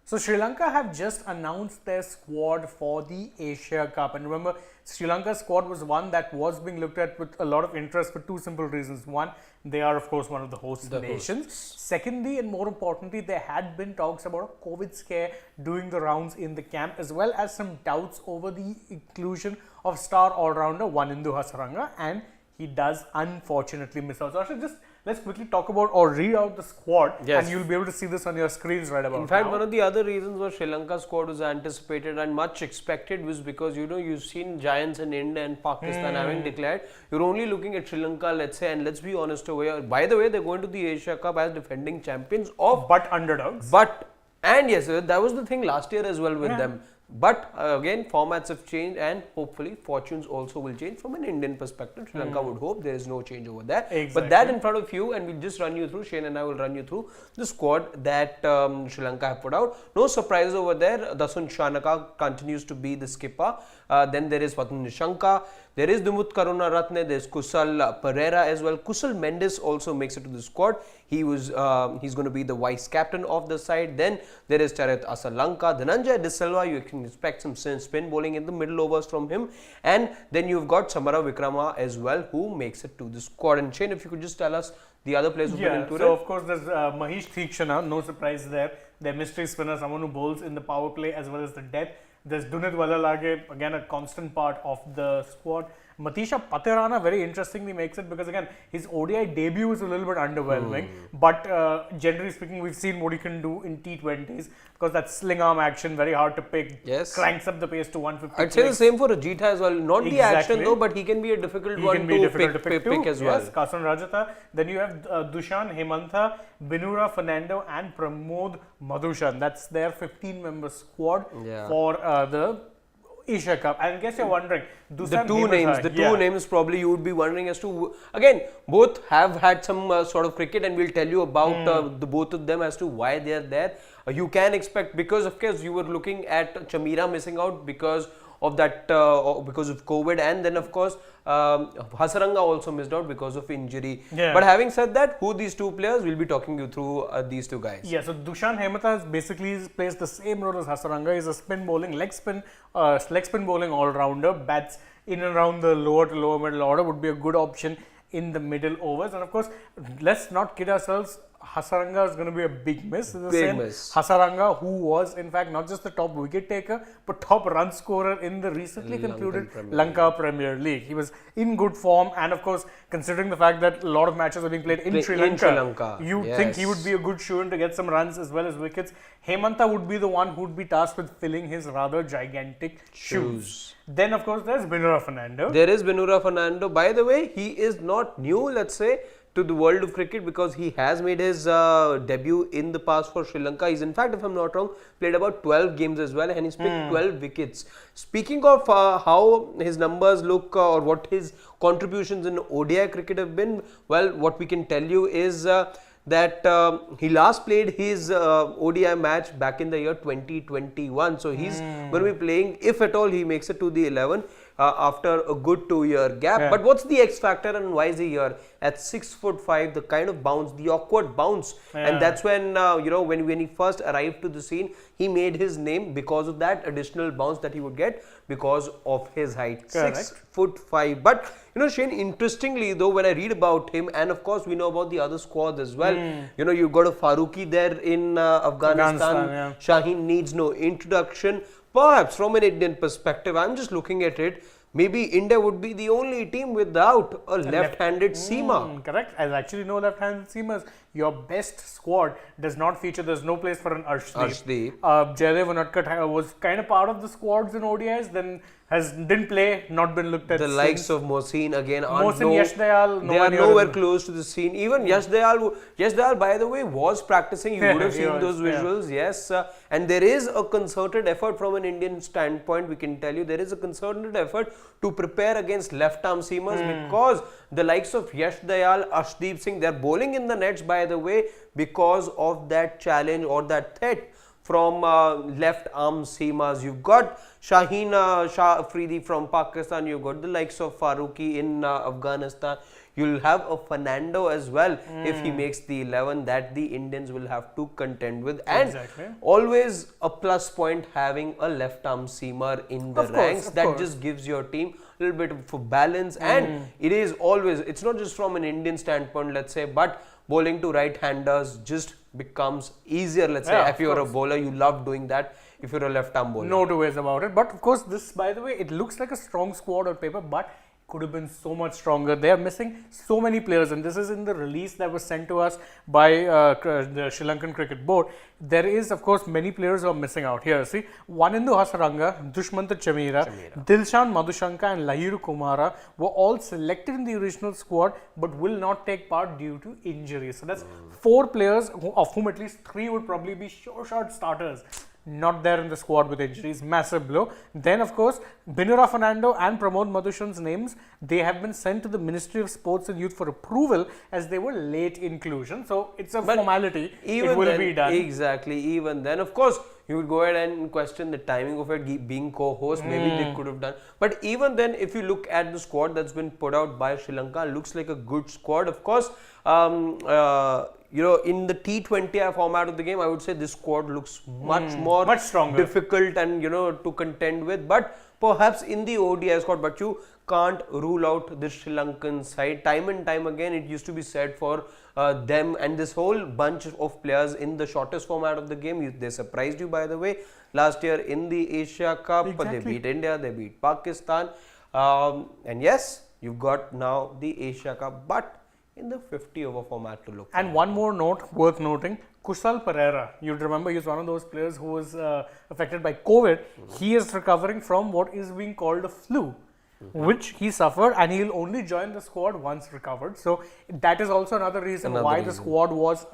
So Sri Lanka have just announced their squad for the Asia Cup, and remember, Sri Lanka's squad was one that was being looked at with a lot of interest for two simple reasons. One, they are of course one of the host nations. Secondly, and more importantly, there had been talks about a COVID scare doing the rounds in the camp, as well as some doubts over the inclusion of star all-rounder Wanindu Hasaranga, and he does unfortunately miss out. So actually, just let's quickly talk about or read out the squad, and you'll be able to see this on your screens right about now. In fact, one of the other reasons why Sri Lanka squad was anticipated and much expected was because you've seen giants in India and Pakistan having declared. You're only looking at Sri Lanka, let's say, and let's be honest over here. By the way, they're going to the Asia Cup as defending champions of but underdogs. And yes, that was the thing last year as well with them. But again, formats have changed, and hopefully fortunes also will change from an Indian perspective. Sri Lanka would hope there is no change over there. Exactly. But that in front of you, and we'll just run you through, Shane and I will run you through the squad that Sri Lanka have put out. No surprises over there. Dasun Shanaka continues to be the skipper. Then there is Vatan Nishanka. There is Dumut Karunaratne. There is Kusal Pereira as well. Kusal Mendes also makes it to the squad. He's going to be the vice captain of the side. Then there is Charit Asalanka. Dhananjay De Silva, you can expect some spin bowling in the middle overs from him. And then you've got Samara Vikrama as well, who makes it to the squad. And Shane, if you could just tell us the other players who've been included. So of course there's Mahesh Theekshana, no surprise there. Their mystery spinner, someone who bowls in the power play as well as the death. There's Dunit Valalage, again a constant part of the squad. Matisha Patirana very interestingly makes it because again his ODI debut is a little bit underwhelming, but generally speaking we've seen what he can do in T20s because that sling arm action very hard to pick, cranks up the pace to 150. I'd say the same for Ajit as well, not the action though, but he can be a difficult one to pick as well. Yes, Kasan Rajata. Then you have Dushan Hemantha, Binura Fernando and Pramod Madhushan. That's their 15-member squad for the Asia Cup. And I guess you're wondering, the two names probably you would be wondering as to, again, both have had some sort of cricket, and we'll tell you about the both of them as to why they are there. You can expect, because of course you were looking at Chamira missing out because of that, because of COVID, and then of course Hasaranga also missed out because of injury. But having said that, who these two players, we'll be talking you through these two guys. So Dushan Hemantha basically plays the same role as Hasaranga. He's a spin bowling, leg spin bowling all-rounder, bats in and around the lower to lower middle order, would be a good option in the middle overs. And of course, let's not kid ourselves, Hasaranga is going to be a big miss. Hasaranga, who was in fact not just the top wicket taker but top run scorer in the recently concluded Lanka Premier League. He was in good form, and of course considering the fact that a lot of matches are being played in Sri Lanka, you think he would be a good shoo-in to get some runs as well as wickets. Hemantha would be the one who would be tasked with filling his rather gigantic shoes. Then of course there's Binura Fernando. There is Binura Fernando. By the way, he is not new, let's say, to the world of cricket because he has made his debut in the past for Sri Lanka. He's in fact, if I'm not wrong, played about 12 games as well, and he's picked 12 wickets. Speaking of how his numbers look or what his contributions in ODI cricket have been, well, what we can tell you is that he last played his ODI match back in the year 2021. So he's going to be playing, if at all he makes it to the 11, after a good 2-year gap. But what's the X factor and why is he here? At 6'5", the kind of bounce, the awkward bounce, and that's when when he first arrived to the scene, he made his name because of that additional bounce that he would get because of his height. 6'5". But Shane, interestingly though, when I read about him, and of course we know about the other squads as well, you've got a Faruqi there in Afghanistan. Shaheen needs no introduction. Perhaps from an Indian perspective, I'm just looking at it, maybe India would be the only team without a left-handed seamer. Correct. There's actually no left-handed seamers. Your best squad does not feature, there's no place for an Arshdeep. Jaydev Unadkat was kind of part of the squads in ODIs, then didn't play, not been looked at. The likes of Mohsin again Yash Dayal, they are nowhere close to the scene. Even Yash Dayal, by the way, was practicing. You would have seen those visuals. Yes, and there is a concerted effort from an Indian standpoint. We can tell you there is a concerted effort to prepare against left-arm seamers because the likes of Yash Dayal, Arshdeep Singh, they are bowling in the nets, by the way, because of that challenge or that threat from left arm seamers. You've got Shaheen Shah Afridi from Pakistan, you've got the likes of Faruqi in Afghanistan, You'll have a Fernando as well if he makes the 11 that the Indians will have to contend with. And always a plus point having a left arm seamer in the ranks. That just gives your team a little bit of balance. And it is always, it's not just from an Indian standpoint, let's say, but bowling to right-handers just becomes easier, let's say. If you're a bowler, you love doing that. If you're a left-arm bowler. No two ways about it. But of course, this, by the way, it looks like a strong squad on paper, but could have been so much stronger. They are missing so many players, and this is in the release that was sent to us by the Sri Lankan Cricket Board. There is, of course, many players who are missing out here. See, Wanindu Hasaranga, Dushmantha Chamira, Dilshan Madhushanka and Lahiru Kumara were all selected in the original squad but will not take part due to injuries. So that's 4 players of whom at least 3 would probably be sure shot starters. Not there in the squad with injuries, massive blow. Then of course, Binura Fernando and Pramod Madhushan's names, they have been sent to the Ministry of Sports and Youth for approval as they were late inclusion. So it's a formality, it will be done. Exactly, even then of course, you would go ahead and question the timing of it being co-host, maybe they could have done. But even then, if you look at the squad that's been put out by Sri Lanka, looks like a good squad. Of course, you know, in the T20I format of the game, I would say this squad looks much stronger, difficult and, you know, to contend with. But perhaps in the ODI squad, but you can't rule out the Sri Lankan side. Time and time again, it used to be said for them and this whole bunch of players in the shortest format of the game. They surprised you, by the way. Last year in the Asia Cup, they beat India, they beat Pakistan. And yes, you've got now the Asia Cup, but in the 50-over format to look. And one more note worth noting, Kusal Pereira, you'd remember he's one of those players who was affected by COVID. He is recovering from what is being called a flu, which he suffered, and he'll only join the squad once recovered. So that is also another reason why the squad was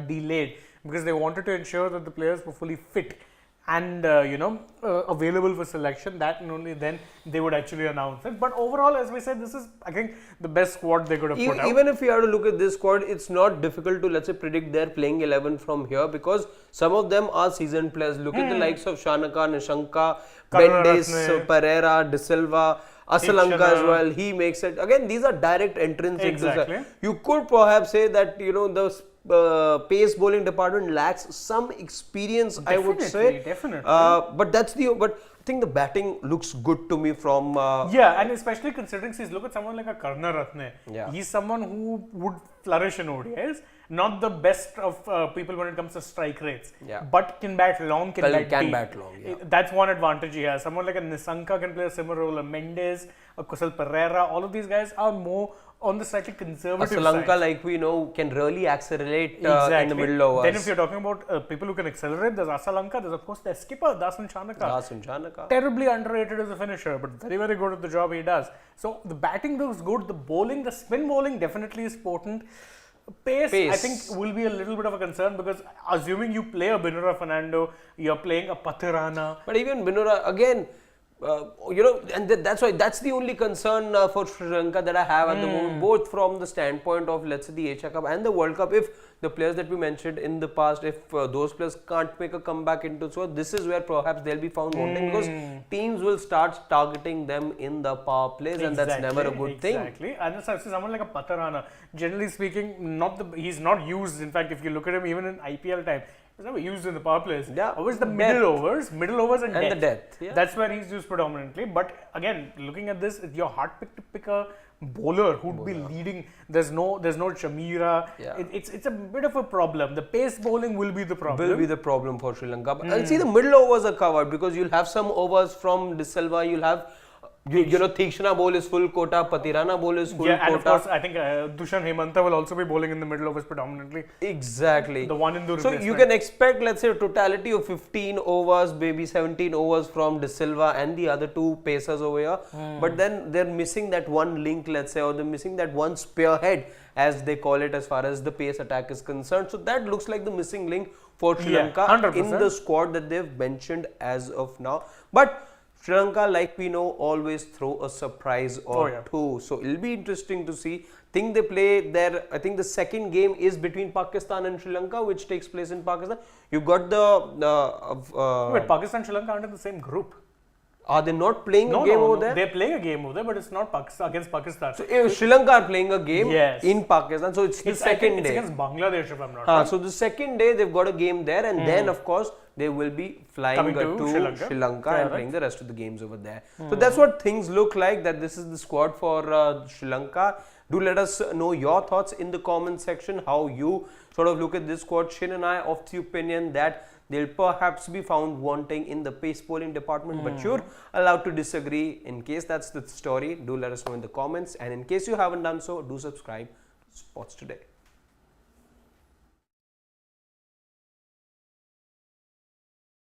delayed, because they wanted to ensure that the players were fully fit and available for selection. That and only then they would actually announce it. But overall, as we said, this is, I think, the best squad they could have put out. Even if you have to look at this squad, it's not difficult to, let's say, predict their playing 11 from here, because some of them are seasoned players. Look at the likes of Shanaka, Nishanka, Mendes, Pereira, De Silva, Asalanka as well. He makes it. Again, these are direct entrants. Exactly. You could perhaps say that, you know, the pace bowling department lacks some experience, I would say. Definitely. But I think the batting looks good to me from. Yeah, and especially considering, see, look at someone like a Karna Ratne. Yeah. He's someone who would flourish in ODIs. Not the best of people when it comes to strike rates, but can bat long, can bat long. That's one advantage he has. Someone like a Nissanka can play a similar role. A Mendes, a Kusal Pereira, all of these guys are more on the slightly conservative side. Sri like we know, can really accelerate in the middle overs. Then if you're talking about people who can accelerate, there's Asalanka, there's of course their skipper, Dasan Chanaka. Terribly underrated as a finisher, but very, very good at the job he does. So the batting looks good, the bowling, the spin bowling definitely is potent. Pace, I think, will be a little bit of a concern, because assuming you play a Binura Fernando, you're playing a Pathirana. But even Binura, again, and that's why that's the only concern for Sri Lanka that I have at the moment, both from the standpoint of, let's say, the Asia Cup and the World Cup. If the players that we mentioned in the past, if those players can't make a comeback into, so this is where perhaps they'll be found wanting, because teams will start targeting them in the power plays, and that's never a good thing. Exactly. And someone like a Pathirana, generally speaking, he's not used. In fact, if you look at him even in IPL time, he's never used in the power plays. Always the middle overs and the death. That's where he's used predominantly. But again, looking at this, your hard pick to pick a bowler who'd be leading. There's no Chamira. It's a bit of a problem. The pace bowling will be the problem. Will be the problem for Sri Lanka. And see, the middle overs are covered, because you'll have some overs from De Silva. You'll have. Theekshana bowl is full quota, Pathirana bowl is full quota. And of course, I think Dushan Hemanta will also be bowling in the middle overs predominantly. Exactly. The one in the So you can expect, let's say, a totality of 15 overs, maybe 17 overs from De Silva and the other two pacers over here. But then they're missing that one link, let's say, or they're missing that one spearhead, as they call it, as far as the pace attack is concerned. So that looks like the missing link for Sri Lanka 100%. in the squad that they've mentioned as of now. But Sri Lanka, like we know, always throw a surprise or two. So it'll be interesting to see. Think they play their, I think the second game is between Pakistan and Sri Lanka, which takes place in Pakistan. You've got the... Wait, Pakistan and Sri Lanka aren't in the same group. Are they not playing No, a game no, over no. there? They're playing a game over there, but it's not against Pakistan. So Sri Lanka are playing a game Yes. in Pakistan. So it's the I think second it's day. against Bangladesh, if I'm not wrong. So the second day they've got a game there, and then of course they will be flying Coming to to Sri Sri Lanka and Correct. playing the rest of the games over there. So that's what things look like. That this is the squad for Sri Lanka. Do let us know your thoughts in the comment section. How you sort of look at this squad. Shin and I of the opinion that they'll perhaps be found wanting in the pace bowling department, but you're allowed to disagree. In case that's the story, do let us know in the comments, and in case you haven't done so, do subscribe to Sports Today.